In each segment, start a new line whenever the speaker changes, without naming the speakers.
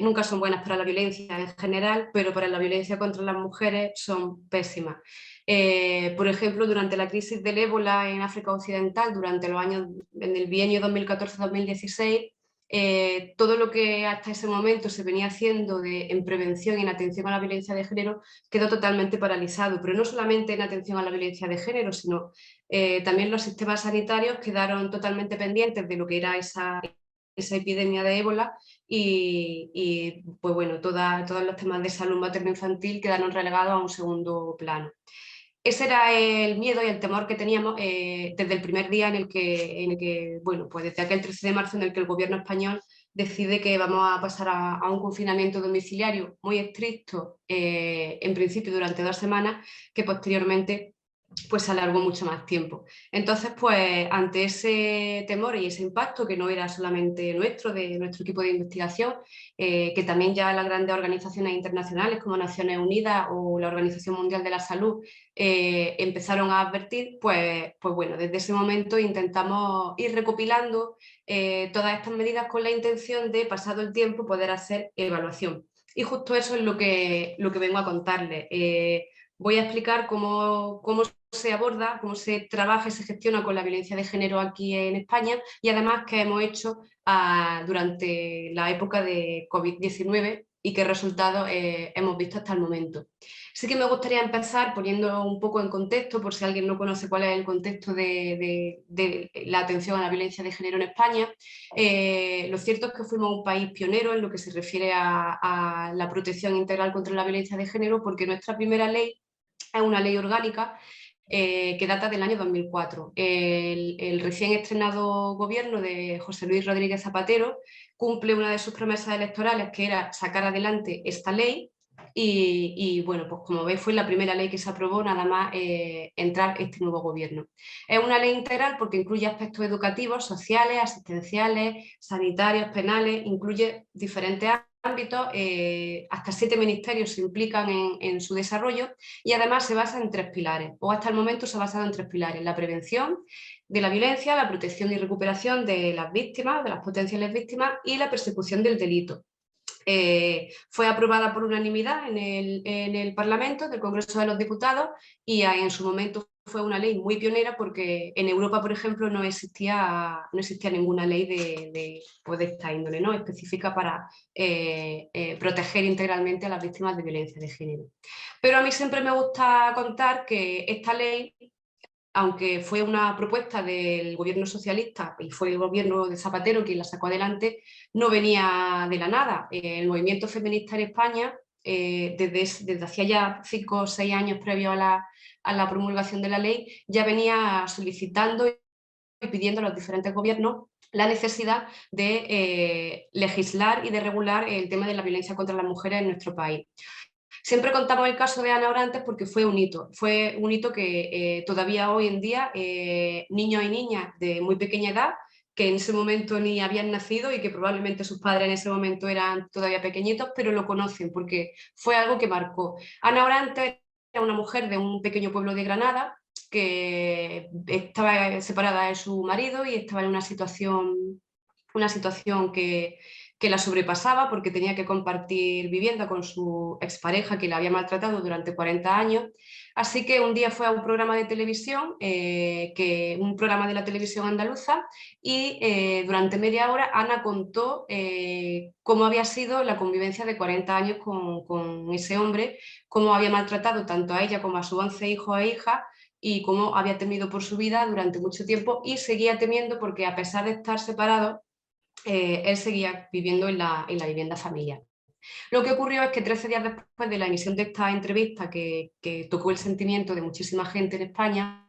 nunca son buenas para la violencia en general, pero para la violencia contra las mujeres son pésimas. Por ejemplo, durante la crisis del ébola en África Occidental, durante los años, en el bienio 2014-2016, todo lo que hasta ese momento se venía haciendo en prevención y en atención a la violencia de género quedó totalmente paralizado, pero no solamente en atención a la violencia de género, sino también los sistemas sanitarios quedaron totalmente pendientes de lo que era esa epidemia de ébola pues bueno, todos los temas de salud materno-infantil quedaron relegados a un segundo plano. Ese era el miedo y el temor que teníamos desde el primer día en el que, bueno, pues desde aquel 13 de marzo en el que el gobierno español decide que vamos a pasar a un confinamiento domiciliario muy estricto, en principio durante 2 semanas, que posteriormente pues se alargó mucho más tiempo. Entonces, pues ante ese temor y ese impacto, que no era solamente nuestro, de nuestro equipo de investigación, que también ya las grandes organizaciones internacionales como Naciones Unidas o la Organización Mundial de la Salud empezaron a advertir, pues bueno, desde ese momento intentamos ir recopilando todas estas medidas con la intención de, pasado el tiempo, poder hacer evaluación. Y justo eso es lo que vengo a contarles. Voy a explicar cómo se aborda, cómo se trabaja y se gestiona con la violencia de género aquí en España y además qué hemos hecho durante la época de COVID-19 y qué resultados hemos visto hasta el momento. Sí que me gustaría empezar poniendo un poco en contexto, por si alguien no conoce cuál es el contexto de la atención a la violencia de género en España. Lo cierto es que fuimos un país pionero en lo que se refiere a la protección integral contra la violencia de género, porque nuestra primera ley es una ley orgánica que data del año 2004. El recién estrenado gobierno de José Luis Rodríguez Zapatero cumple una de sus promesas electorales, que era sacar adelante esta ley, y bueno, pues como veis fue la primera ley que se aprobó nada más entrar este nuevo gobierno. Es una ley integral porque incluye aspectos educativos, sociales, asistenciales, sanitarios, penales, incluye diferentes ámbitos, hasta 7 ministerios se implican en su desarrollo y además se basa en 3 pilares, o hasta el momento se ha basado en 3 pilares: la prevención de la violencia, la protección y recuperación de las víctimas, de las potenciales víctimas, y la persecución del delito. Fue aprobada por unanimidad en el Parlamento del Congreso de los Diputados y en su momento fue una ley muy pionera porque en Europa, por ejemplo, no existía ninguna ley pues de esta índole, ¿no?, específica para proteger integralmente a las víctimas de violencia de género. Pero a mí siempre me gusta contar que esta ley, aunque fue una propuesta del gobierno socialista y fue el gobierno de Zapatero quien la sacó adelante, no venía de la nada. El movimiento feminista en España, desde hacía ya 5 o 6 años previo a la promulgación de la ley, ya venía solicitando y pidiendo a los diferentes gobiernos la necesidad de legislar y de regular el tema de la violencia contra las mujeres en nuestro país. Siempre contamos el caso de Ana Orantes porque fue un hito que todavía hoy en día niños y niñas de muy pequeña edad, que en ese momento ni habían nacido y que probablemente sus padres en ese momento eran todavía pequeñitos, pero lo conocen porque fue algo que marcó. Ana Orantes era una mujer de un pequeño pueblo de Granada que estaba separada de su marido y estaba en una situación que la sobrepasaba porque tenía que compartir vivienda con su expareja que la había maltratado durante 40 años. Así que un día fue a un programa de televisión, un programa de la televisión andaluza, y durante media hora Ana contó cómo había sido la convivencia de 40 años con ese hombre, cómo había maltratado tanto a ella como a sus 11 hijos e hijas, y cómo había temido por su vida durante mucho tiempo y seguía temiendo porque, a pesar de estar separados, él seguía viviendo en la vivienda familiar. Lo que ocurrió es que 13 días después de la emisión de esta entrevista, que tocó el sentimiento de muchísima gente en España,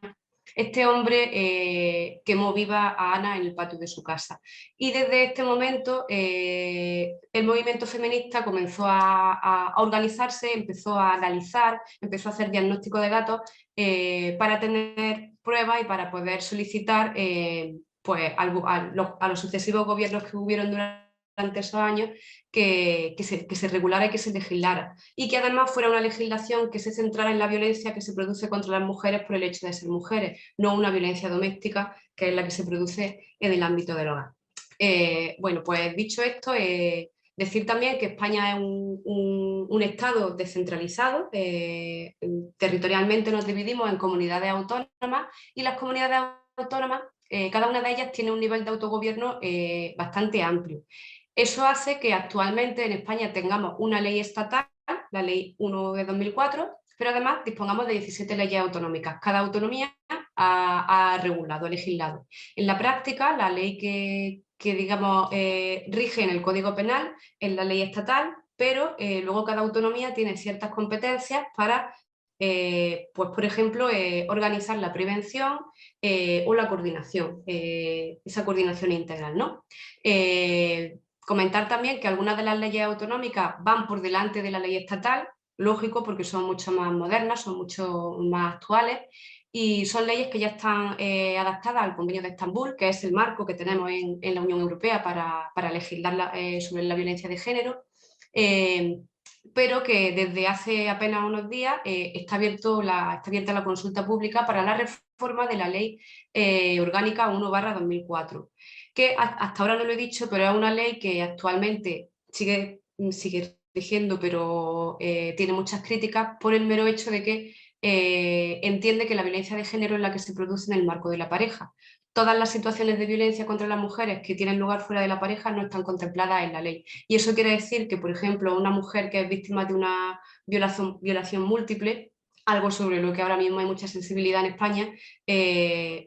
este hombre quemó viva a Ana en el patio de su casa. Y desde este momento el movimiento feminista comenzó a organizarse, empezó a analizar, empezó a hacer diagnóstico de datos para tener pruebas y para poder solicitar pues, a los sucesivos gobiernos que hubieron durante esos años que se regulara y que se legislara, y que además fuera una legislación que se centrara en la violencia que se produce contra las mujeres por el hecho de ser mujeres, no una violencia doméstica que es la que se produce en el ámbito del hogar. Bueno, pues dicho esto, Decir también que España es un Estado descentralizado, territorialmente nos dividimos en comunidades autónomas y las comunidades autónomas, cada una de ellas tiene un nivel de autogobierno bastante amplio. Eso hace que actualmente en España tengamos una ley estatal, la Ley 1 de 2004, pero además dispongamos de 17 leyes autonómicas. Cada autonomía ha regulado, ha legislado. En la práctica, la ley que digamos, rige en el Código Penal es la ley estatal, pero luego cada autonomía tiene ciertas competencias para, pues por ejemplo, organizar la prevención o la coordinación, esa coordinación integral, ¿no? Comentar también que algunas de las leyes autonómicas van por delante de la ley estatal, lógico, porque son mucho más modernas, son mucho más actuales, y son leyes que ya están adaptadas al Convenio de Estambul, que es el marco que tenemos en la Unión Europea para legislar sobre la violencia de género, pero que desde hace apenas unos días está abierta la consulta pública para la reforma de la Ley Orgánica 1/2004, que hasta ahora no lo he dicho, pero es una ley que actualmente sigue rigiendo, pero tiene muchas críticas por el mero hecho de que entiende que la violencia de género es la que se produce en el marco de la pareja. Todas las situaciones de violencia contra las mujeres que tienen lugar fuera de la pareja no están contempladas en la ley. Y eso quiere decir que, por ejemplo, una mujer que es víctima de una violación múltiple, algo sobre lo que ahora mismo hay mucha sensibilidad en España,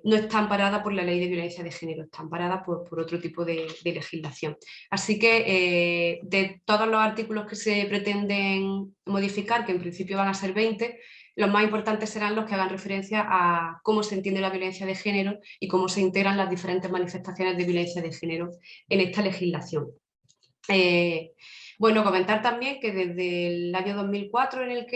no está amparada por la ley de violencia de género, está amparada por otro tipo de legislación. Así que de todos los artículos que se pretenden modificar, que en principio van a ser 20, los más importantes serán los que hagan referencia a cómo se entiende la violencia de género y cómo se integran las diferentes manifestaciones de violencia de género en esta legislación. Bueno, comentar también que desde el año 2004 en el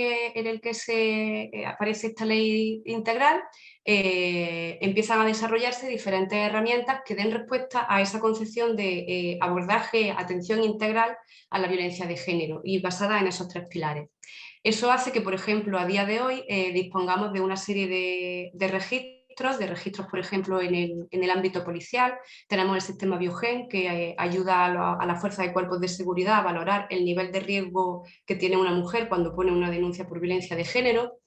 que aparece esta ley integral, empiezan a desarrollarse diferentes herramientas que den respuesta a esa concepción de abordaje, atención integral a la violencia de género y basada en esos 3 pilares. Eso hace que, por ejemplo, a día de hoy dispongamos de una serie de registros, por ejemplo, en el ámbito policial. Tenemos el sistema Biogen, que ayuda a la fuerza de cuerpos de seguridad a valorar el nivel de riesgo que tiene una mujer cuando pone una denuncia por violencia de género.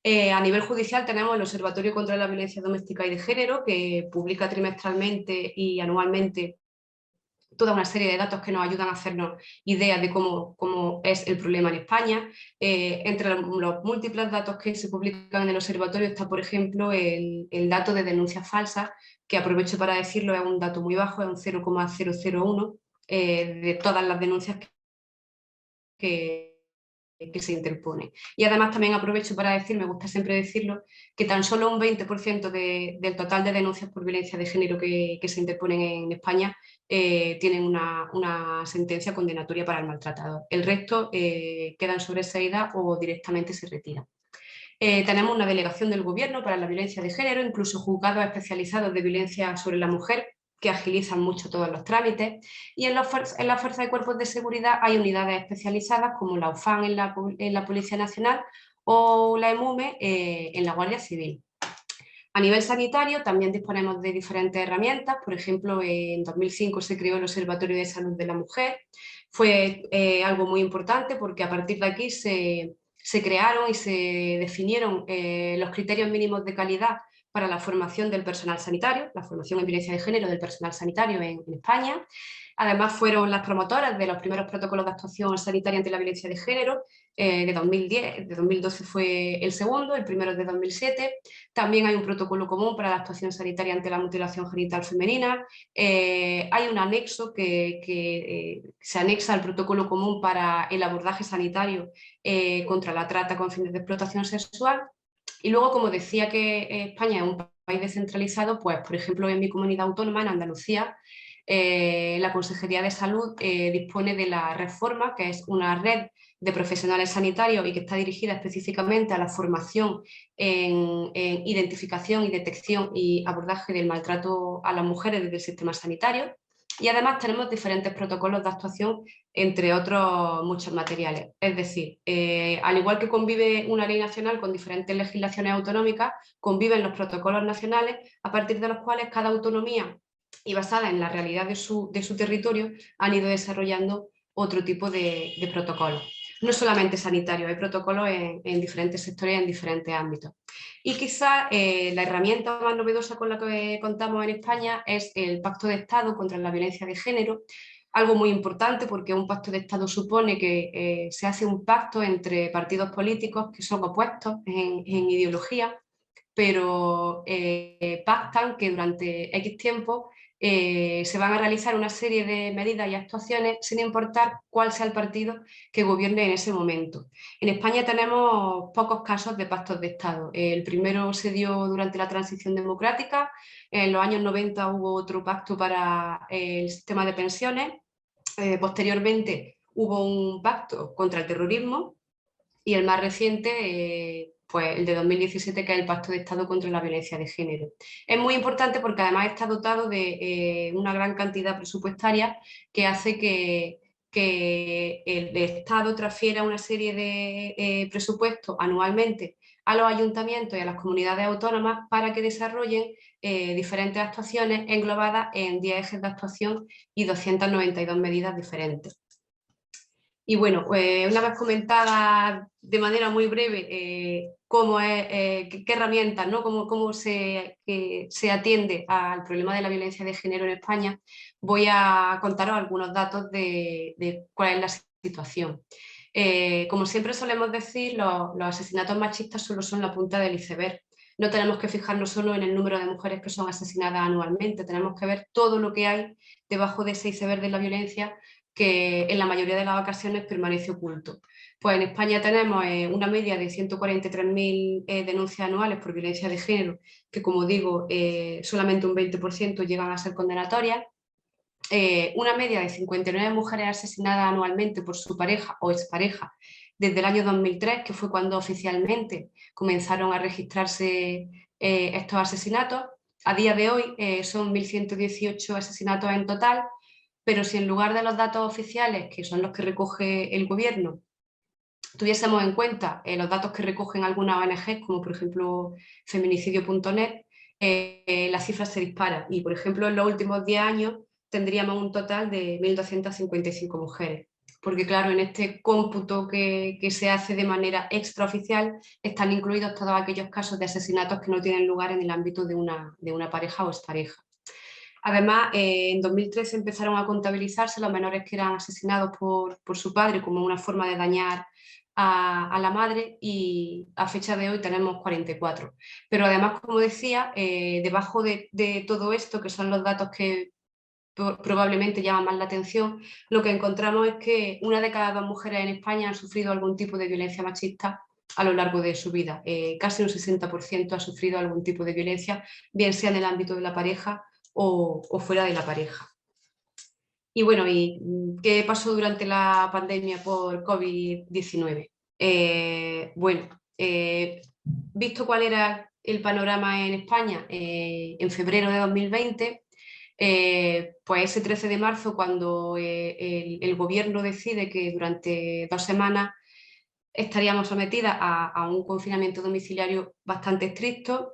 A nivel judicial tenemos el Observatorio contra la Violencia Doméstica y de Género, que publica trimestralmente y anualmente toda una serie de datos que nos ayudan a hacernos ideas de cómo es el problema en España. Entre los múltiples datos que se publican en el observatorio está, por ejemplo, el dato de denuncias falsas, que aprovecho para decirlo, es un dato muy bajo, es un 0,001 de todas las denuncias que se interpone. Y además también aprovecho para decir, me gusta siempre decirlo, que tan solo un 20% del total de denuncias por violencia de género que se interponen en España tienen una sentencia condenatoria para el maltratador. El resto quedan sobreseídas o directamente se retiran. Tenemos una delegación del Gobierno para la violencia de género, incluso juzgados especializados de violencia sobre la mujer, que agilizan mucho todos los trámites, y en la Fuerza de Cuerpos de Seguridad hay unidades especializadas como la UFAN en la Policía Nacional o la EMUME en la Guardia Civil. A nivel sanitario también disponemos de diferentes herramientas, por ejemplo, en 2005 se creó el Observatorio de Salud de la Mujer, fue algo muy importante porque a partir de aquí se crearon y se definieron los criterios mínimos de calidad para la formación del personal sanitario, la formación en violencia de género del personal sanitario en España. Además fueron las promotoras de los primeros protocolos de actuación sanitaria ante la violencia de género de 2010, de 2012 fue el segundo, el primero es de 2007. También hay un protocolo común para la actuación sanitaria ante la mutilación genital femenina. Hay un anexo que se anexa al protocolo común para el abordaje sanitario contra la trata con fines de explotación sexual. Y luego, como decía que España es un país descentralizado, pues por ejemplo en mi comunidad autónoma, en Andalucía, la Consejería de Salud dispone de la Reforma, que es una red de profesionales sanitarios y que está dirigida específicamente a la formación en identificación y detección y abordaje del maltrato a las mujeres desde el sistema sanitario. Y además tenemos diferentes protocolos de actuación, entre otros muchos materiales. Es decir, al igual que convive una ley nacional con diferentes legislaciones autonómicas, conviven los protocolos nacionales a partir de los cuales cada autonomía y basada en la realidad de su territorio han ido desarrollando otro tipo de protocolos. No solamente sanitarios, hay protocolos en diferentes sectores, en diferentes ámbitos. Y quizás la herramienta más novedosa con la que contamos en España es el Pacto de Estado contra la Violencia de Género, algo muy importante porque un pacto de Estado supone que se hace un pacto entre partidos políticos que son opuestos en ideología, pero pactan que durante X tiempo se van a realizar una serie de medidas y actuaciones sin importar cuál sea el partido que gobierne en ese momento. En España tenemos pocos casos de pactos de Estado. El primero se dio durante la transición democrática, en los años 90 hubo otro pacto para el sistema de pensiones, posteriormente hubo un pacto contra el terrorismo y el más reciente, pues el de 2017, que es el Pacto de Estado contra la Violencia de Género. Es muy importante porque además está dotado de una gran cantidad presupuestaria que hace que el Estado transfiera una serie de presupuestos anualmente a los ayuntamientos y a las comunidades autónomas para que desarrollen diferentes actuaciones englobadas en 10 ejes de actuación y 292 medidas diferentes. Y bueno, una vez comentada de manera muy breve cómo es, qué herramientas, ¿no? cómo se atiende al problema de la violencia de género en España, voy a contaros algunos datos de cuál es la situación. Como siempre solemos decir, los asesinatos machistas solo son la punta del iceberg. No tenemos que fijarnos solo en el número de mujeres que son asesinadas anualmente, tenemos que ver todo lo que hay debajo de ese iceberg de la violencia, que en la mayoría de las ocasiones permanece oculto. Pues en España tenemos una media de 143.000 denuncias anuales por violencia de género, que como digo, solamente un 20% llegan a ser condenatorias. Una media de 59 mujeres asesinadas anualmente por su pareja o expareja desde el año 2003, que fue cuando oficialmente comenzaron a registrarse estos asesinatos. A día de hoy son 1.118 asesinatos en total, pero si en lugar de los datos oficiales, que son los que recoge el gobierno, tuviésemos en cuenta los datos que recogen algunas ONG, como por ejemplo feminicidio.net, la cifra se dispara y, por ejemplo, en los últimos 10 años tendríamos un total de 1.255 mujeres. Porque claro, en este cómputo que se hace de manera extraoficial están incluidos todos aquellos casos de asesinatos que no tienen lugar en el ámbito de una pareja o expareja. Además, en 2013 empezaron a contabilizarse los menores que eran asesinados por su padre como una forma de dañar a la madre, y a fecha de hoy tenemos 44. Pero además, como decía, debajo de todo esto, que son los datos que probablemente llaman más la atención, lo que encontramos es que una de cada 2 mujeres en España han sufrido algún tipo de violencia machista a lo largo de su vida. Casi un 60% ha sufrido algún tipo de violencia, bien sea en el ámbito de la pareja o fuera de la pareja. Y bueno, ¿y qué pasó durante la pandemia por COVID-19? Visto cuál era el panorama en España en febrero de 2020, pues ese 13 de marzo, cuando el gobierno decide que durante 2 semanas estaríamos sometidas a un confinamiento domiciliario bastante estricto,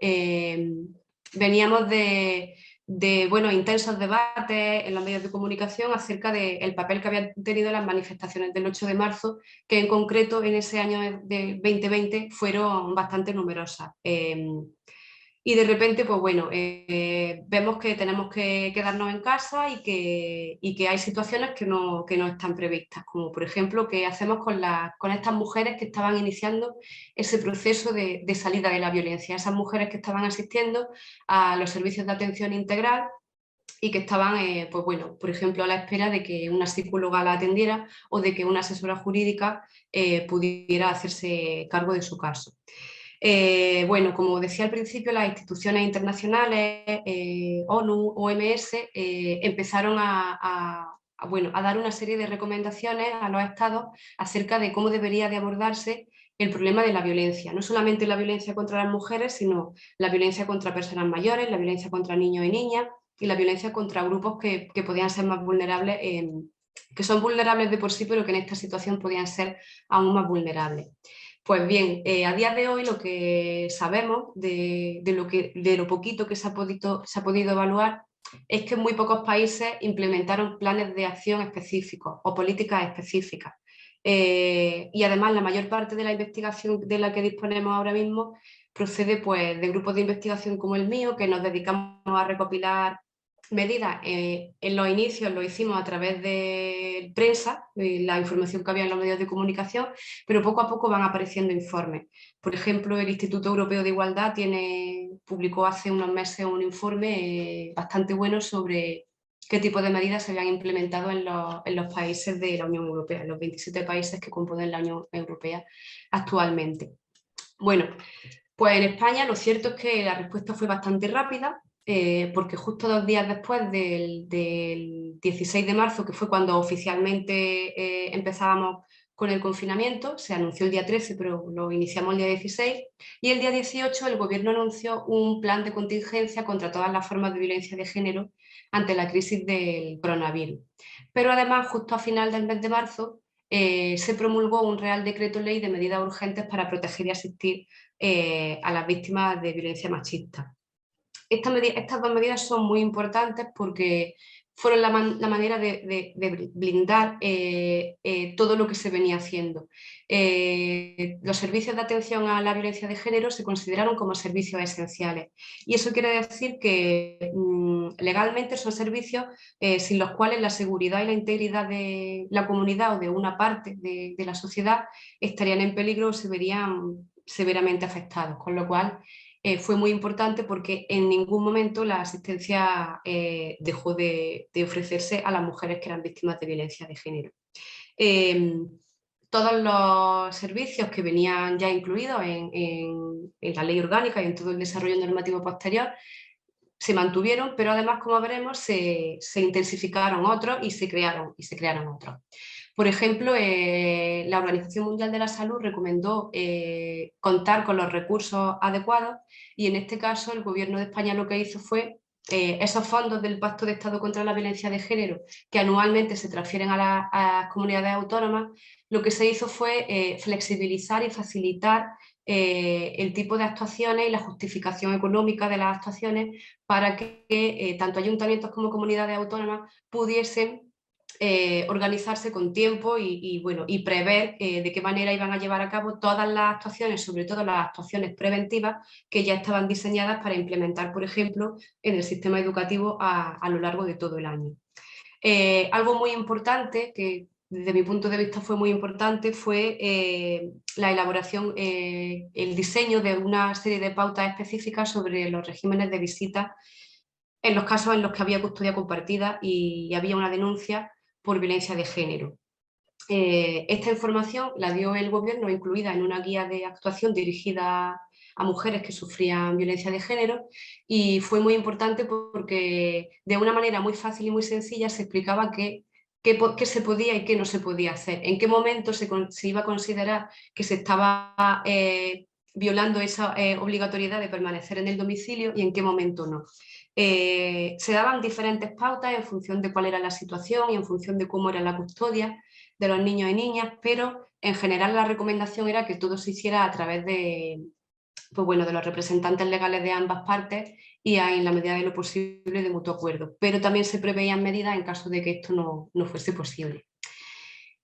veníamos de intensos debates en los medios de comunicación acerca del papel que habían tenido las manifestaciones del 8 de marzo, que en concreto en ese año de 2020 fueron bastante numerosas. Y de repente, pues bueno, vemos que tenemos que quedarnos en casa y que hay situaciones que no están previstas, como por ejemplo, qué hacemos con estas mujeres que estaban iniciando ese proceso de salida de la violencia, esas mujeres que estaban asistiendo a los servicios de atención integral y que estaban, pues bueno, por ejemplo, a la espera de que una psicóloga la atendiera o de que una asesora jurídica pudiera hacerse cargo de su caso. Bueno, como decía al principio, las instituciones internacionales, ONU, OMS, empezaron a dar una serie de recomendaciones a los estados acerca de cómo debería de abordarse el problema de la violencia. No solamente la violencia contra las mujeres, sino la violencia contra personas mayores, la violencia contra niños y niñas y la violencia contra grupos que podían ser más vulnerables, que son vulnerables de por sí, pero que en esta situación podían ser aún más vulnerables. Pues bien, a día de hoy lo que sabemos de lo poquito que se ha podido evaluar es que muy pocos países implementaron planes de acción específicos o políticas específicas. Y además la mayor parte de la investigación de la que disponemos ahora mismo procede pues, de grupos de investigación como el mío, que nos dedicamos a recopilar medidas. En los inicios lo hicimos a través de prensa, la información que había en los medios de comunicación, pero poco a poco van apareciendo informes. Por ejemplo, el Instituto Europeo de Igualdad publicó hace unos meses un informe bastante bueno sobre qué tipo de medidas se habían implementado en los países de la Unión Europea, en los 27 países que componen la Unión Europea actualmente. Bueno, pues en España lo cierto es que la respuesta fue bastante rápida, porque justo 2 días después del 16 de marzo, que fue cuando oficialmente empezábamos con el confinamiento, se anunció el día 13, pero lo iniciamos el día 16, y el día 18 el Gobierno anunció un plan de contingencia contra todas las formas de violencia de género ante la crisis del coronavirus. Pero además, justo a final del mes de marzo, se promulgó un Real Decreto Ley de medidas urgentes para proteger y asistir a las víctimas de violencia machista. Estas dos medidas son muy importantes porque fueron la manera de blindar todo lo que se venía haciendo. Los servicios de atención a la violencia de género se consideraron como servicios esenciales y eso quiere decir que legalmente son servicios sin los cuales la seguridad y la integridad de la comunidad o de una parte de la sociedad estarían en peligro o se verían severamente afectados, con lo cual fue muy importante porque en ningún momento la asistencia dejó de ofrecerse a las mujeres que eran víctimas de violencia de género. Todos los servicios que venían ya incluidos en la ley orgánica y en todo el desarrollo normativo posterior se mantuvieron, pero además, como veremos, se intensificaron otros y se crearon otros. Por ejemplo, la Organización Mundial de la Salud recomendó contar con los recursos adecuados y en este caso el Gobierno de España lo que hizo fue esos fondos del Pacto de Estado contra la Violencia de Género que anualmente se transfieren a las comunidades autónomas, lo que se hizo fue flexibilizar y facilitar el tipo de actuaciones y la justificación económica de las actuaciones para que tanto ayuntamientos como comunidades autónomas pudiesen organizarse con tiempo y prever de qué manera iban a llevar a cabo todas las actuaciones, sobre todo las actuaciones preventivas que ya estaban diseñadas para implementar, por ejemplo, en el sistema educativo a lo largo de todo el año. Algo muy importante, que desde mi punto de vista fue muy importante, fue la elaboración, el diseño de una serie de pautas específicas sobre los regímenes de visita en los casos en los que había custodia compartida y había una denuncia por violencia de género. Esta información la dio el Gobierno incluida en una guía de actuación dirigida a mujeres que sufrían violencia de género y fue muy importante porque de una manera muy fácil y muy sencilla se explicaba qué se podía y qué no se podía hacer, en qué momento se iba a considerar que se estaba violando esa obligatoriedad de permanecer en el domicilio y en qué momento no. Se daban diferentes pautas en función de cuál era la situación y en función de cómo era la custodia de los niños y niñas, pero en general la recomendación era que todo se hiciera a través pues bueno, de los representantes legales de ambas partes y en la medida de lo posible de mutuo acuerdo. Pero también se preveían medidas en caso de que esto no fuese posible.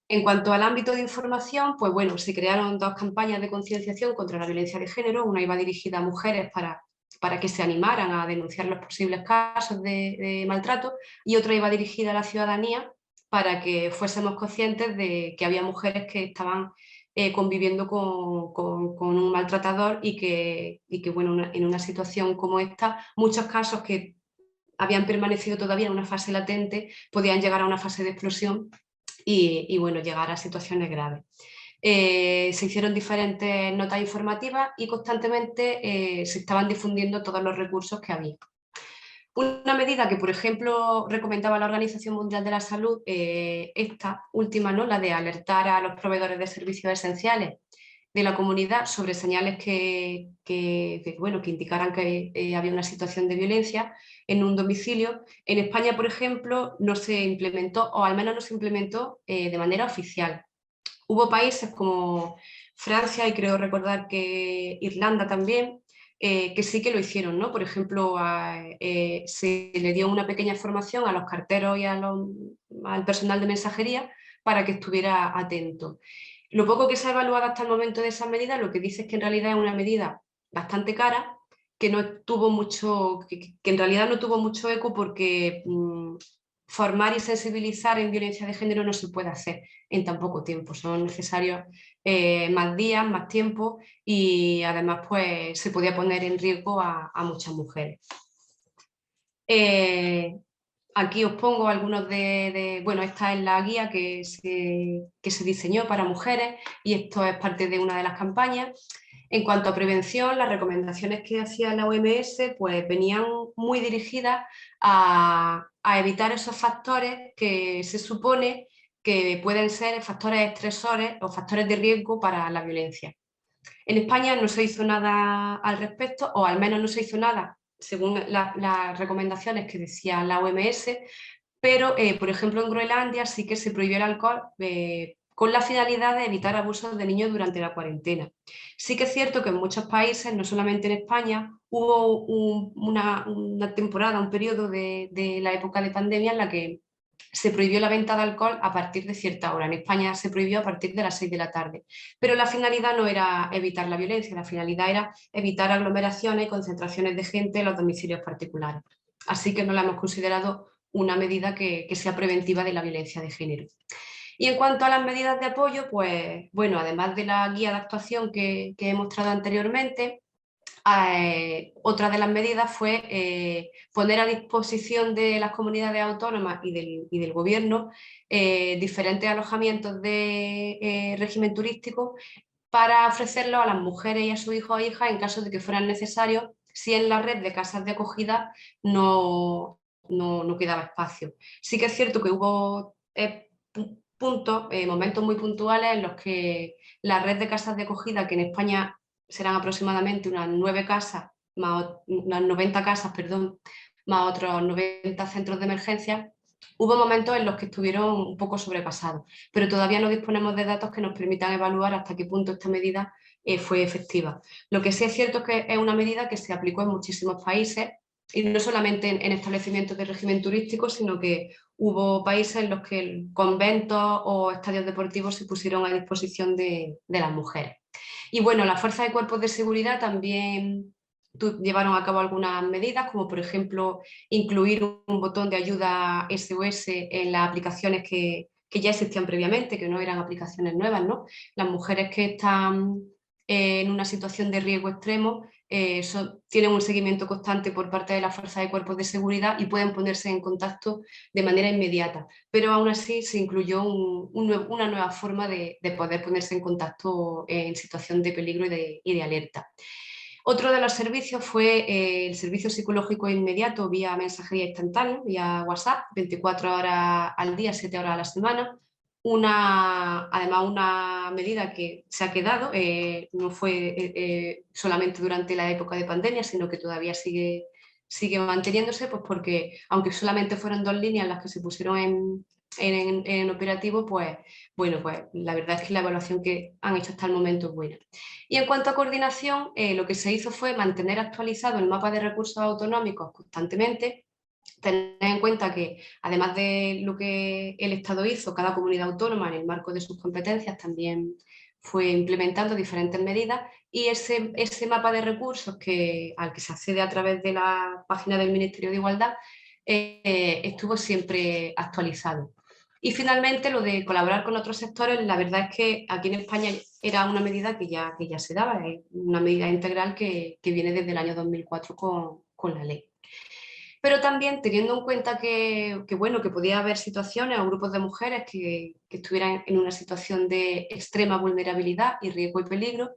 En cuanto al ámbito de información, pues bueno, se crearon 2 campañas de concienciación contra la violencia de género. Una iba dirigida a mujeres para que se animaran a denunciar los posibles casos de maltrato y otra iba dirigida a la ciudadanía para que fuésemos conscientes de que había mujeres que estaban conviviendo con un maltratador y que bueno, en una situación como esta, muchos casos que habían permanecido todavía en una fase latente podían llegar a una fase de explosión y bueno, llegar a situaciones graves. Se hicieron diferentes notas informativas y constantemente se estaban difundiendo todos los recursos que había. Una medida que, por ejemplo, recomendaba la Organización Mundial de la Salud, esta última, ¿no? La de alertar a los proveedores de servicios esenciales de la comunidad sobre señales bueno, que indicaran que había una situación de violencia en un domicilio. En España, por ejemplo, no se implementó, o al menos no se implementó de manera oficial. Hubo países como Francia y creo recordar que Irlanda también, que sí que lo hicieron, ¿no? Por ejemplo, se le dio una pequeña formación a los carteros y al personal de mensajería para que estuviera atento. Lo poco que se ha evaluado hasta el momento de esa medida, lo que dice es que en realidad es una medida bastante cara, que no tuvo mucho, que en realidad no tuvo mucho eco porque formar y sensibilizar en violencia de género no se puede hacer en tan poco tiempo. Son necesarios más días, más tiempo y además pues se podía poner en riesgo a muchas mujeres. Aquí os pongo algunos bueno, esta es la guía que se diseñó para mujeres y esto es parte de una de las campañas. En cuanto a prevención, las recomendaciones que hacía la OMS pues venían muy dirigidas a evitar esos factores que se supone que pueden ser factores estresores o factores de riesgo para la violencia. En España no se hizo nada al respecto, o al menos no se hizo nada según las recomendaciones que decía la OMS, pero, por ejemplo, en Groenlandia sí que se prohibió el alcohol con la finalidad de evitar abusos de niños durante la cuarentena. Sí que es cierto que en muchos países, no solamente en España, hubo una temporada, un periodo de la época de pandemia en la que se prohibió la venta de alcohol a partir de cierta hora. En España se prohibió a partir de las 6 de la tarde. Pero la finalidad no era evitar la violencia, la finalidad era evitar aglomeraciones y concentraciones de gente en los domicilios particulares. Así que no la hemos considerado una medida que sea preventiva de la violencia de género. Y en cuanto a las medidas de apoyo, pues bueno, además de la guía de actuación que he mostrado anteriormente, otra de las medidas fue poner a disposición de las comunidades autónomas y del gobierno diferentes alojamientos de régimen turístico para ofrecerlos a las mujeres y a sus hijos o hijas en caso de que fueran necesarios si en la red de casas de acogida no quedaba espacio. Sí que es cierto que hubo puntos, momentos muy puntuales en los que la red de casas de acogida, que en España serán aproximadamente unas 9 casas, unas 90 casas, perdón, más otros 90 centros de emergencia, hubo momentos en los que estuvieron un poco sobrepasados, pero todavía no disponemos de datos que nos permitan evaluar hasta qué punto esta medida fue efectiva. Lo que sí es cierto es que es una medida que se aplicó en muchísimos países y no solamente en establecimientos de régimen turístico, sino que hubo países en los que conventos o estadios deportivos se pusieron a disposición de las mujeres. Y bueno, las fuerzas y cuerpos de seguridad también llevaron a cabo algunas medidas, como por ejemplo incluir un botón de ayuda SOS en las aplicaciones que ya existían previamente, que no eran aplicaciones nuevas, ¿no? Las mujeres que están en una situación de riesgo extremo tienen un seguimiento constante por parte de las fuerzas y cuerpos de seguridad y pueden ponerse en contacto de manera inmediata, pero aún así se incluyó una nueva forma de poder ponerse en contacto en situación de peligro y de alerta. Otro de los servicios fue el servicio psicológico inmediato vía mensajería instantánea, vía WhatsApp, 24 horas al día, 7 horas a la semana. Además, una medida que se ha quedado, no fue solamente durante la época de pandemia, sino que todavía sigue manteniéndose, pues porque aunque solamente fueron 2 líneas las que se pusieron en operativo, pues bueno, pues la verdad es que la evaluación que han hecho hasta el momento es buena. Y en cuanto a coordinación, lo que se hizo fue mantener actualizado el mapa de recursos autonómicos constantemente, tener en cuenta que además de lo que el Estado hizo, cada comunidad autónoma en el marco de sus competencias también fue implementando diferentes medidas y ese mapa de recursos al que se accede a través de la página del Ministerio de Igualdad estuvo siempre actualizado. Y finalmente lo de colaborar con otros sectores, la verdad es que aquí en España era una medida que ya se daba, es una medida integral que viene desde el año 2004 con la ley. Pero también teniendo en cuenta bueno, que podía haber situaciones o grupos de mujeres que estuvieran en una situación de extrema vulnerabilidad y riesgo y peligro,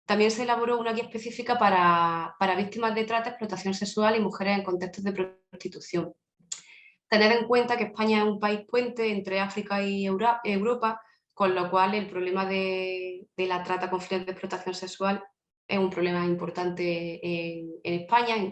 también se elaboró una guía específica para víctimas de trata, explotación sexual y mujeres en contextos de prostitución. Tener en cuenta que España es un país puente entre África y Europa, con lo cual el problema de la trata con fines de explotación sexual es un problema importante en España.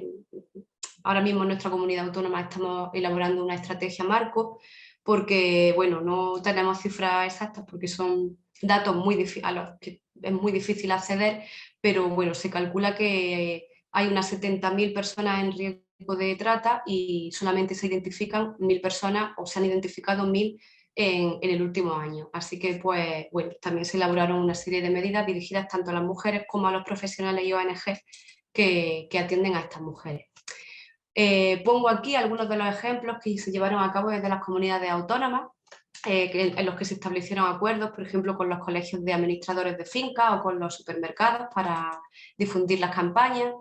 Ahora mismo en nuestra comunidad autónoma estamos elaborando una estrategia marco porque, bueno, no tenemos cifras exactas porque son datos a los que es muy difícil acceder, pero bueno, se calcula que hay unas 70.000 personas en riesgo de trata y solamente se identifican 1.000 personas, o se han identificado 1.000 en el último año. Así que, pues, bueno, también se elaboraron una serie de medidas dirigidas tanto a las mujeres como a los profesionales y ONG que atienden a estas mujeres. Pongo aquí algunos de los ejemplos que se llevaron a cabo desde las comunidades autónomas, en los que se establecieron acuerdos, por ejemplo, con los colegios de administradores de fincas o con los supermercados para difundir las campañas.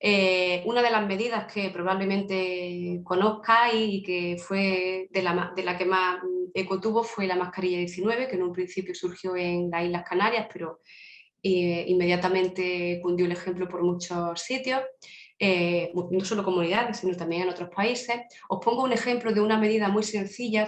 Una de las medidas que probablemente conozcáis y que fue de la que más eco tuvo fue la mascarilla 19, que en un principio surgió en las Islas Canarias, pero inmediatamente cundió el ejemplo por muchos sitios. No solo comunidades, sino también en otros países. Os pongo un ejemplo de una medida muy sencilla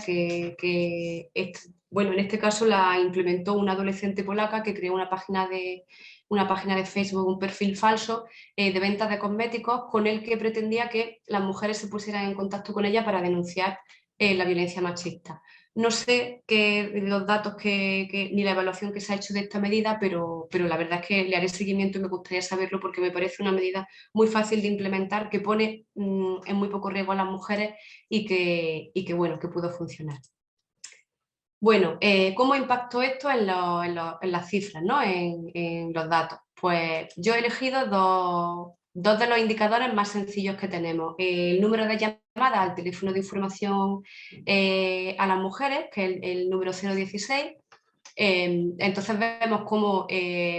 bueno, en este caso la implementó una adolescente polaca que creó una página de Facebook, un perfil falso de ventas de cosméticos, con el que pretendía que las mujeres se pusieran en contacto con ella para denunciar la violencia machista. No sé los datos ni la evaluación que se ha hecho de esta medida, pero la verdad es que le haré seguimiento y me gustaría saberlo porque me parece una medida muy fácil de implementar, que pone en muy poco riesgo a las mujeres y que bueno, que pudo funcionar. Bueno, ¿cómo impactó esto en las cifras, ¿no? en los datos? Pues yo he elegido dos de los indicadores más sencillos que tenemos. El número de llamadas al teléfono de información a las mujeres, que es el número 016. Entonces vemos cómo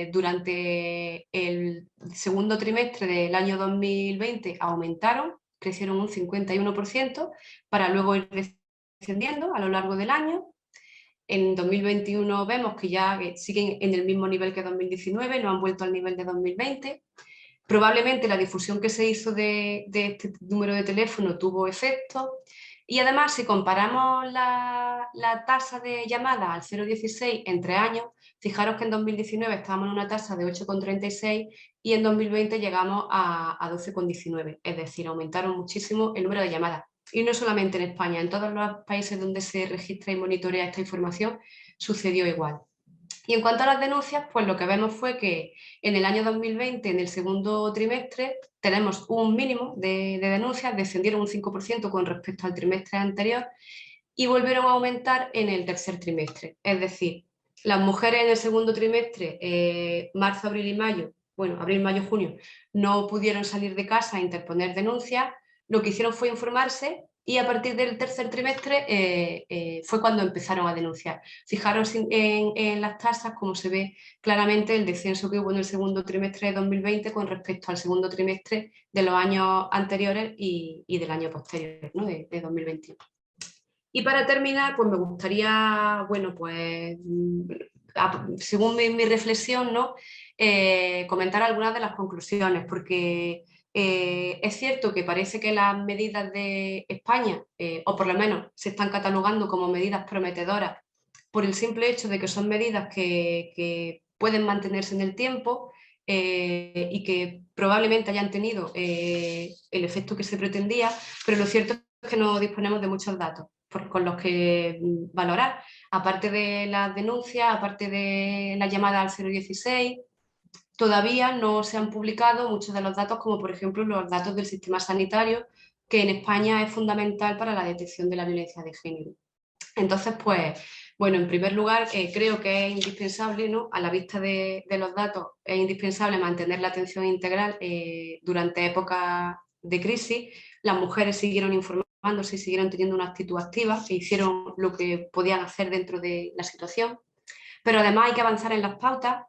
durante el segundo trimestre del año 2020 aumentaron, crecieron un 51%, para luego ir descendiendo a lo largo del año. En 2021 vemos que ya siguen en el mismo nivel que 2019, no han vuelto al nivel de 2020. Probablemente la difusión que se hizo de este número de teléfono tuvo efecto. Y además, si comparamos la tasa de llamada al 016 entre años, fijaros que en 2019 estábamos en una tasa de 8,36 y en 2020 llegamos a 12,19. Es decir, aumentaron muchísimo el número de llamadas. Y no solamente en España, en todos los países donde se registra y monitorea esta información sucedió igual. Y en cuanto a las denuncias, pues lo que vemos fue que en el año 2020, en el segundo trimestre, tenemos un mínimo de denuncias, descendieron un 5% con respecto al trimestre anterior y volvieron a aumentar en el tercer trimestre. Es decir, las mujeres en el segundo trimestre, marzo, abril y mayo, bueno, abril, mayo, junio, no pudieron salir de casa a interponer denuncias, lo que hicieron fue informarse y a partir del tercer trimestre fue cuando empezaron a denunciar. Fijaros en las tasas, como se ve claramente el descenso que hubo en el segundo trimestre de 2020 con respecto al segundo trimestre de los años anteriores y del año posterior, ¿no? de 2021. Y para terminar, pues me gustaría, bueno, pues según mi reflexión, ¿no? Comentar algunas de las conclusiones, porque es cierto que parece que las medidas de España, o por lo menos se están catalogando como medidas prometedoras por el simple hecho de que son medidas que pueden mantenerse en el tiempo y que probablemente hayan tenido el efecto que se pretendía, pero lo cierto es que no disponemos de muchos datos con los que valorar, aparte de las denuncias, aparte de la llamada al 016, todavía no se han publicado muchos de los datos, como por ejemplo los datos del sistema sanitario, que en España es fundamental para la detección de la violencia de género. Entonces, pues, bueno, en primer lugar, creo que es indispensable, ¿no? A la vista de los datos, es indispensable mantener la atención integral durante épocas de crisis. Las mujeres siguieron informándose y siguieron teniendo una actitud activa e hicieron lo que podían hacer dentro de la situación. Pero además hay que avanzar en las pautas.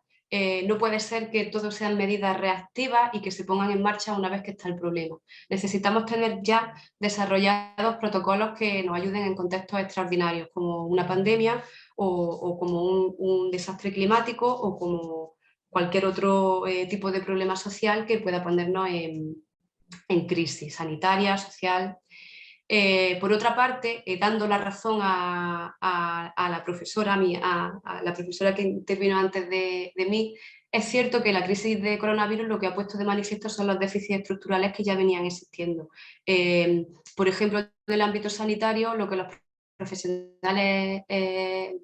No puede ser que todo sean medidas reactivas y que se pongan en marcha una vez que está el problema. Necesitamos tener ya desarrollados protocolos que nos ayuden en contextos extraordinarios, como una pandemia o como un desastre climático o como cualquier otro tipo de problema social que pueda ponernos en crisis sanitaria, social. Por otra parte, dando la razón a la profesora, a la profesora que intervino antes de mí, es cierto que la crisis de coronavirus lo que ha puesto de manifiesto son los déficits estructurales que ya venían existiendo. Por ejemplo, en el ámbito sanitario, lo que los profesionales,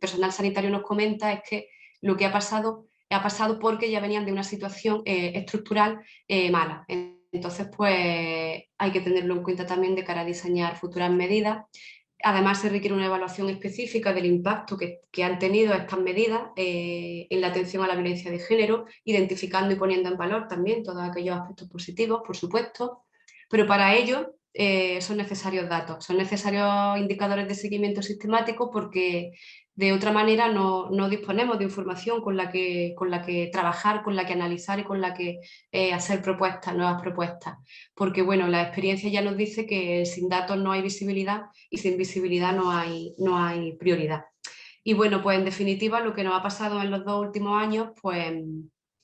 personal sanitario nos comenta es que lo que ha pasado porque ya venían de una situación estructural mala. Entonces, pues hay que tenerlo en cuenta también de cara a diseñar futuras medidas. Además, se requiere una evaluación específica del impacto que han tenido estas medidas en la atención a la violencia de género, identificando y poniendo en valor también todos aquellos aspectos positivos, por supuesto, pero para ello son necesarios datos, son necesarios indicadores de seguimiento sistemático, porque de otra manera no disponemos de información con la que trabajar, con la que analizar y con la que hacer propuestas, nuevas propuestas. Porque bueno, la experiencia ya nos dice que sin datos no hay visibilidad y sin visibilidad no hay prioridad. Y bueno, pues en definitiva lo que nos ha pasado en los 2 últimos años, pues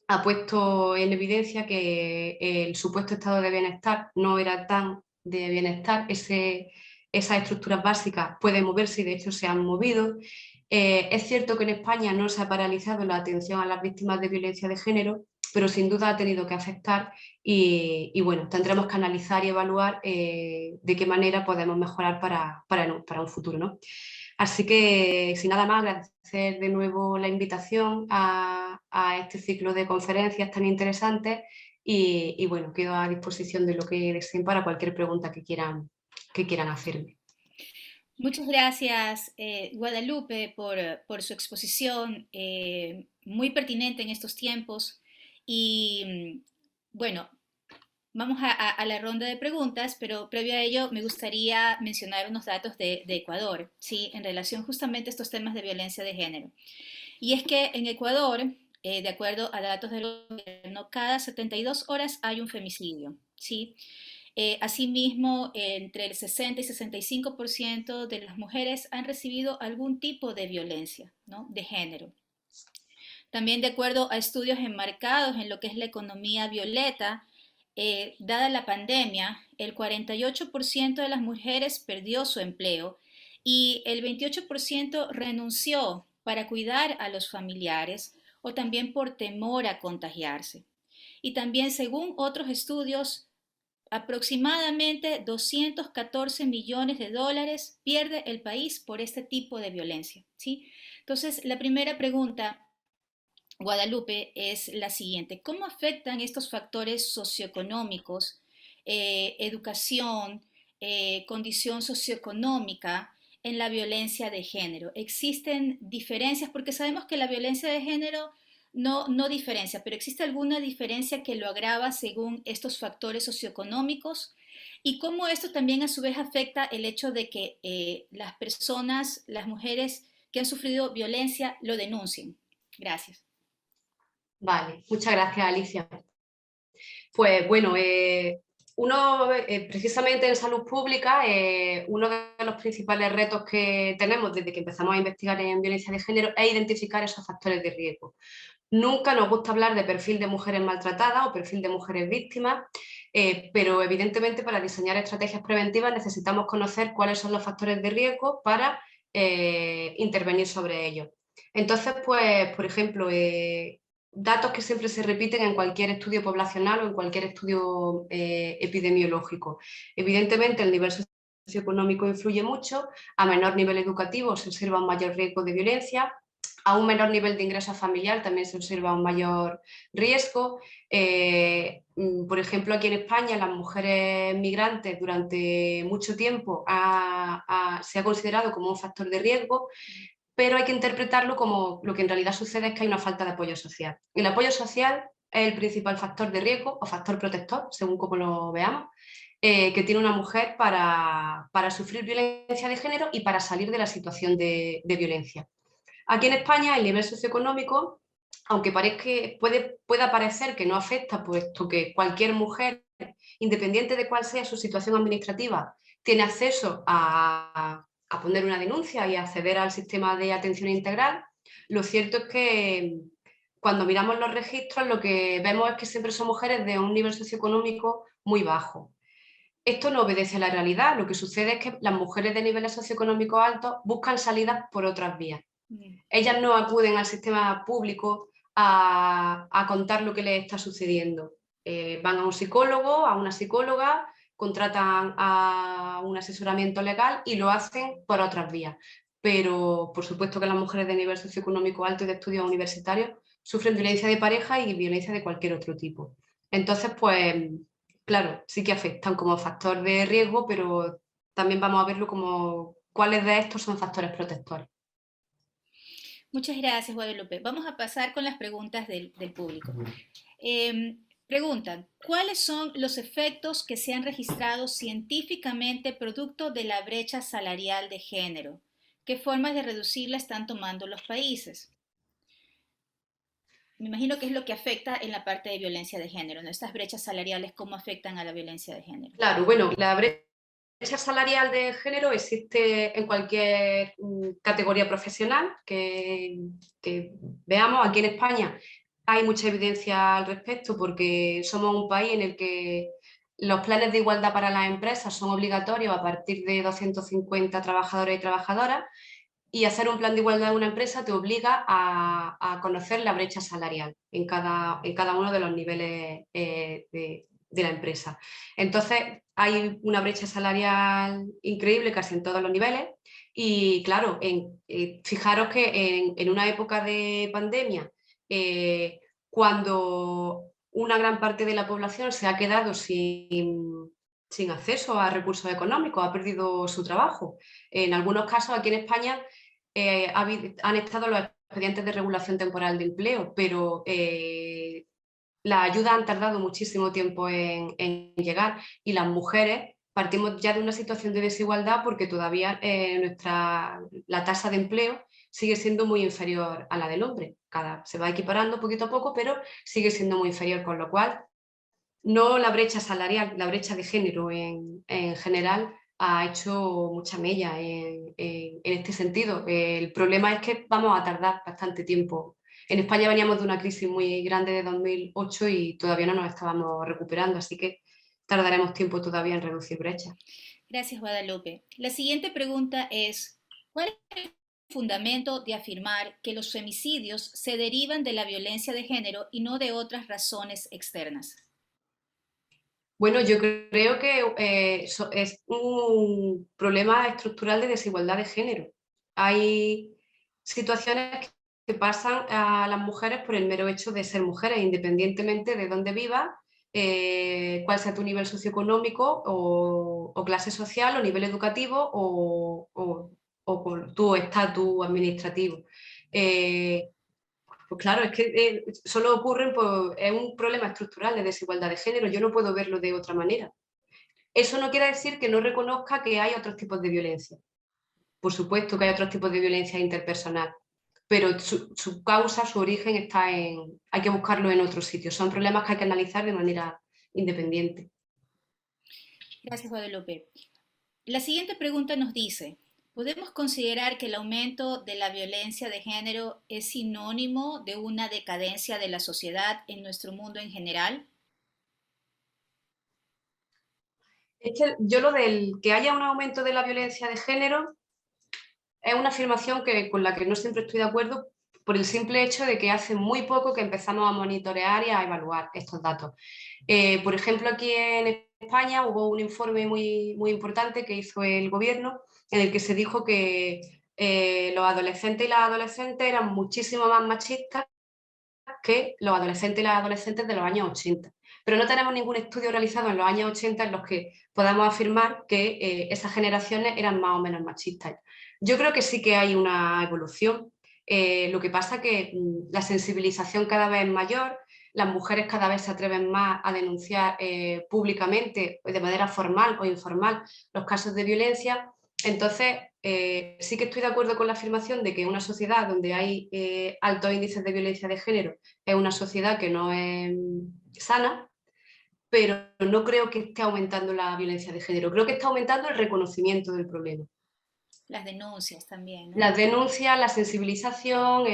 ha puesto en evidencia que el supuesto estado de bienestar no era tan de bienestar, esas estructuras básicas pueden moverse y de hecho se han movido. Es cierto que en España no se ha paralizado la atención a las víctimas de violencia de género, pero sin duda ha tenido que afectar y bueno, tendremos que analizar y evaluar de qué manera podemos mejorar para un futuro, ¿no? Así que, sin nada más, agradecer de nuevo la invitación a este ciclo de conferencias tan interesantes y bueno, quedo a disposición de lo que deseen para cualquier pregunta que quieran hacerme.
Muchas gracias, Guadalupe, por su exposición, muy pertinente en estos tiempos. Y bueno, vamos a la ronda de preguntas, pero previo a ello me gustaría mencionar unos datos de Ecuador, ¿sí? En relación justamente a estos temas de violencia de género. Y es que en Ecuador, de acuerdo a datos del gobierno, cada 72 horas hay un femicidio, ¿sí? Asimismo, entre el 60 y 65% de las mujeres han recibido algún tipo de violencia, ¿no? De género. También de acuerdo a estudios enmarcados en lo que es la economía violeta, dada la pandemia, el 48% de las mujeres perdió su empleo y el 28% renunció para cuidar a los familiares o también por temor a contagiarse. Y también, según otros estudios, aproximadamente 214 millones de dólares pierde el país por este tipo de violencia, ¿sí? Entonces, la primera pregunta, Guadalupe, es la siguiente. ¿Cómo afectan estos factores socioeconómicos, educación, condición socioeconómica en la violencia de género? ¿Existen diferencias? Porque sabemos que la violencia de género no diferencia, pero ¿existe alguna diferencia que lo agrava según estos factores socioeconómicos? ¿Y cómo esto también a su vez afecta el hecho de que las personas, las mujeres que han sufrido violencia lo denuncien? Gracias.
Vale, muchas gracias, Alicia. Pues bueno, precisamente en salud pública, uno de los principales retos que tenemos desde que empezamos a investigar en violencia de género es identificar esos factores de riesgo. Nunca nos gusta hablar de perfil de mujeres maltratadas o perfil de mujeres víctimas, pero evidentemente para diseñar estrategias preventivas necesitamos conocer cuáles son los factores de riesgo para intervenir sobre ellos. Entonces, pues, por ejemplo, datos que siempre se repiten en cualquier estudio poblacional o en cualquier estudio epidemiológico. Evidentemente, el nivel socioeconómico influye mucho, a menor nivel educativo se observa un mayor riesgo de violencia, a un menor nivel de ingreso familiar también se observa un mayor riesgo. Por ejemplo, aquí en España las mujeres migrantes durante mucho tiempo se ha considerado como un factor de riesgo, pero hay que interpretarlo como lo que en realidad sucede es que hay una falta de apoyo social. El apoyo social es el principal factor de riesgo o factor protector, según como lo veamos, que tiene una mujer para sufrir violencia de género y para salir de la situación de violencia. Aquí en España el nivel socioeconómico, aunque pueda parecer que no afecta, puesto que cualquier mujer, independiente de cuál sea su situación administrativa, tiene acceso a poner una denuncia y acceder al sistema de atención integral, lo cierto es que cuando miramos los registros lo que vemos es que siempre son mujeres de un nivel socioeconómico muy bajo. Esto no obedece a la realidad, lo que sucede es que las mujeres de niveles socioeconómicos altos buscan salidas por otras vías. Ellas no acuden al sistema público a contar lo que les está sucediendo. Van a un psicólogo, a una psicóloga, contratan a un asesoramiento legal y lo hacen por otras vías. pero por supuesto que las mujeres de nivel socioeconómico alto y de estudios universitarios sufren violencia de pareja y violencia de cualquier otro tipo. Entonces, pues, claro, sí que afectan como factor de riesgo, pero también vamos a verlo como cuáles de estos son factores protectores.
Muchas gracias, Guadalupe. Vamos a pasar con las preguntas del público. Preguntan, ¿cuáles son los efectos que se han registrado científicamente producto de la brecha salarial de género? ¿Qué formas de reducirla están tomando los países? Me imagino que es lo que afecta en la parte de violencia de género, ¿no? Estas brechas salariales, ¿cómo afectan a la violencia de género?
Claro, bueno, la brecha salarial de género existe en cualquier categoría profesional que veamos. Aquí en España hay mucha evidencia al respecto porque somos un país en el que los planes de igualdad para las empresas son obligatorios a partir de 250 trabajadores y trabajadoras, y hacer un plan de igualdad en una empresa te obliga a conocer la brecha salarial en cada uno de los niveles de la empresa. Entonces, hay una brecha salarial increíble casi en todos los niveles y claro, fijaros que en una época de pandemia, cuando una gran parte de la población se ha quedado sin acceso a recursos económicos, ha perdido su trabajo. En algunos casos, aquí en España, han estado los expedientes de regulación temporal de empleo, pero las ayudas han tardado muchísimo tiempo en llegar y las mujeres partimos ya de una situación de desigualdad porque todavía la tasa de empleo sigue siendo muy inferior a la del hombre. Se va equiparando poquito a poco, pero sigue siendo muy inferior, con lo cual no la brecha salarial, la brecha de género en general ha hecho mucha mella en este sentido. El problema es que vamos a tardar bastante tiempo. En España veníamos de una crisis muy grande de 2008 y todavía no nos estábamos recuperando, así que tardaremos tiempo todavía en reducir brechas.
Gracias, Guadalupe. La siguiente pregunta es, ¿cuál es el fundamento de afirmar que los femicidios se derivan de la violencia de género y no de otras razones externas?
Bueno, yo creo que es un problema estructural de desigualdad de género. Hay situaciones que pasan a las mujeres por el mero hecho de ser mujeres, independientemente de dónde vivas, cuál sea tu nivel socioeconómico o clase social o nivel educativo o con tu estatus administrativo. Eh, pues claro, es que solo ocurren, pues, es un problema estructural de desigualdad de género, yo no puedo verlo de otra manera. Eso no quiere decir que no reconozca que hay otros tipos de violencia. Por supuesto que hay otros tipos de violencia interpersonal, pero su causa, su origen está hay que buscarlo en otros sitios. Son problemas que hay que analizar de manera independiente.
Gracias, Guadalupe. La siguiente pregunta nos dice, ¿podemos considerar que el aumento de la violencia de género es sinónimo de una decadencia de la sociedad en nuestro mundo en general?
Es que yo lo del que haya un aumento de la violencia de género es una afirmación con la que no siempre estoy de acuerdo por el simple hecho de que hace muy poco que empezamos a monitorear y a evaluar estos datos. Por ejemplo, aquí en España hubo un informe muy importante que hizo el gobierno en el que se dijo que los adolescentes y las adolescentes eran muchísimo más machistas que los adolescentes y las adolescentes de los años 80. Pero no tenemos ningún estudio realizado en los años 80 en los que podamos afirmar que esas generaciones eran más o menos machistas. Yo creo que sí que hay una evolución. Lo que pasa es que la sensibilización cada vez es mayor, las mujeres cada vez se atreven más a denunciar públicamente, de manera formal o informal, los casos de violencia. Entonces, sí que estoy de acuerdo con la afirmación de que una sociedad donde hay altos índices de violencia de género es una sociedad que no es sana, pero no creo que esté aumentando la violencia de género, creo que está aumentando el reconocimiento del problema.
Las denuncias también, ¿no?
Las denuncias, la sensibilización,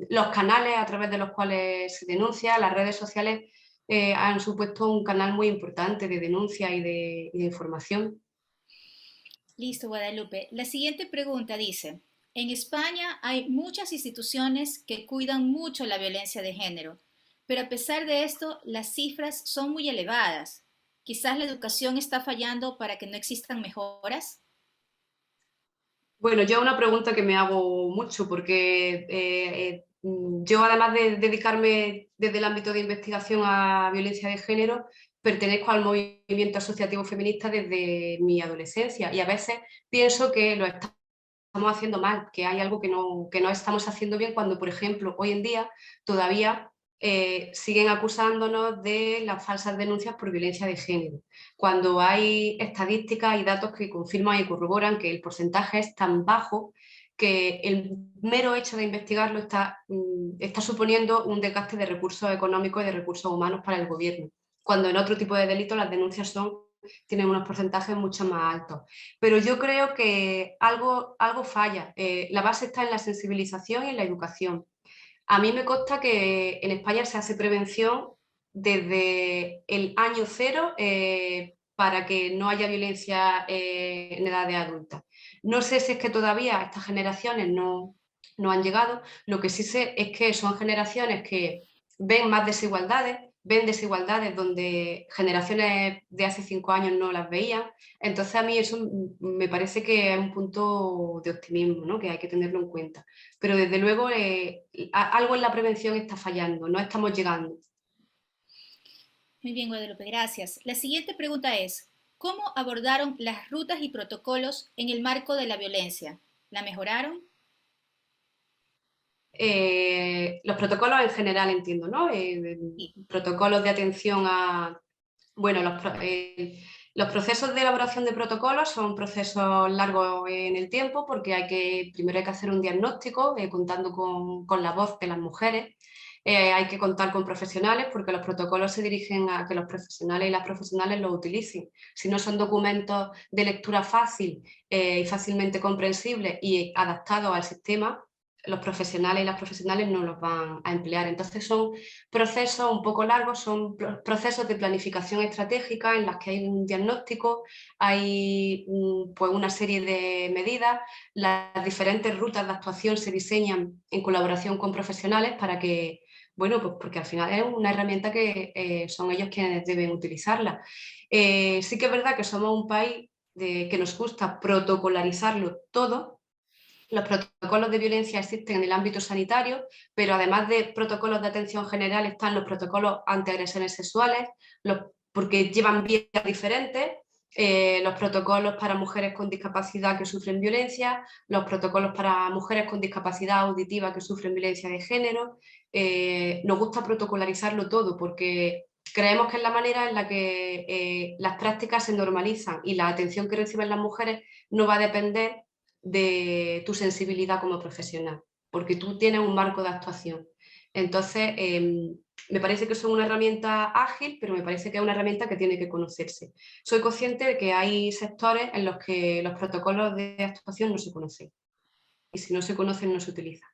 los canales a través de los cuales se denuncia, las redes sociales han supuesto un canal muy importante de denuncia y de información.
Listo, Guadalupe. La siguiente pregunta dice, en España hay muchas instituciones que cuidan mucho la violencia de género, pero a pesar de esto, las cifras son muy elevadas. Quizás la educación está fallando para que no existan mejoras.
Bueno, yo una pregunta que me hago mucho, porque yo, además de dedicarme desde el ámbito de investigación a violencia de género, pertenezco al movimiento asociativo feminista desde mi adolescencia, y a veces pienso que lo estamos haciendo mal, que hay algo que no estamos haciendo bien, cuando, por ejemplo, hoy en día todavía siguen acusándonos de las falsas denuncias por violencia de género, cuando hay estadísticas y datos que confirman y corroboran que el porcentaje es tan bajo que el mero hecho de investigarlo está suponiendo un desgaste de recursos económicos y de recursos humanos para el gobierno, cuando en otro tipo de delitos las denuncias tienen unos porcentajes mucho más altos. Pero yo creo que algo falla. La base está en la sensibilización y en la educación. A mí me consta que en España se hace prevención desde el año cero, para que no haya violencia en edades adultas. No sé si es que todavía estas generaciones no han llegado. Lo que sí sé es que son generaciones que ven desigualdades donde generaciones de hace 5 años no las veían. Entonces a mí eso me parece que es un punto de optimismo, ¿no? Que hay que tenerlo en cuenta. Pero desde luego algo en la prevención está fallando, no estamos llegando.
Muy bien, Guadalupe, gracias. La siguiente pregunta es, ¿cómo abordaron las rutas y protocolos en el marco de la violencia? ¿La mejoraron?
Los protocolos en general, entiendo, ¿no?
Sí.
Protocolos de atención a... Bueno, los procesos de elaboración de protocolos son procesos largos en el tiempo, porque primero hay que hacer un diagnóstico, contando con la voz de las mujeres. Hay que contar con profesionales, porque los protocolos se dirigen a que los profesionales y las profesionales los utilicen. Si no, son documentos de lectura fácil y fácilmente comprensibles y adaptados al sistema, los profesionales y las profesionales no los van a emplear. Entonces son procesos un poco largos, son procesos de planificación estratégica en las que hay un diagnóstico, hay pues una serie de medidas, las diferentes rutas de actuación se diseñan en colaboración con profesionales para que, bueno, pues porque al final es una herramienta que son ellos quienes deben utilizarla. Sí que es verdad que somos un país que nos gusta protocolarizarlo todo. Los protocolos de violencia existen en el ámbito sanitario, pero además de protocolos de atención general están los protocolos antiagresiones sexuales, porque llevan vías diferentes, los protocolos para mujeres con discapacidad que sufren violencia, los protocolos para mujeres con discapacidad auditiva que sufren violencia de género. Nos gusta protocolarizarlo todo porque creemos que es la manera en la que las prácticas se normalizan y la atención que reciben las mujeres no va a depender de tu sensibilidad como profesional, porque tú tienes un marco de actuación. Entonces, me parece que es una herramienta ágil, pero me parece que es una herramienta que tiene que conocerse. Soy consciente de que hay sectores en los que los protocolos de actuación no se conocen, y si no se conocen, no se utilizan.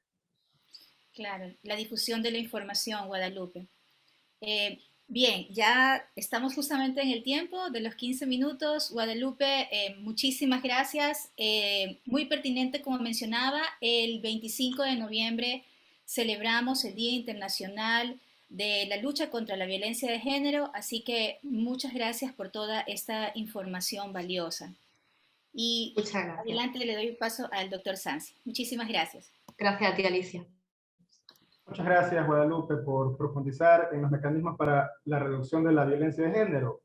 Claro, la difusión de la información, Guadalupe. Bien, ya estamos justamente en el tiempo de los 15 minutos. Guadalupe, muchísimas gracias. Muy pertinente, como mencionaba, el 25 de noviembre celebramos el Día Internacional de la Lucha contra la Violencia de Género, así que muchas gracias por toda esta información valiosa. Y
Muchas gracias.
adelante le doy paso al doctor Sansi. Muchísimas gracias.
Gracias a ti, Alicia.
Muchas gracias, Guadalupe, por profundizar en los mecanismos para la reducción de la violencia de género.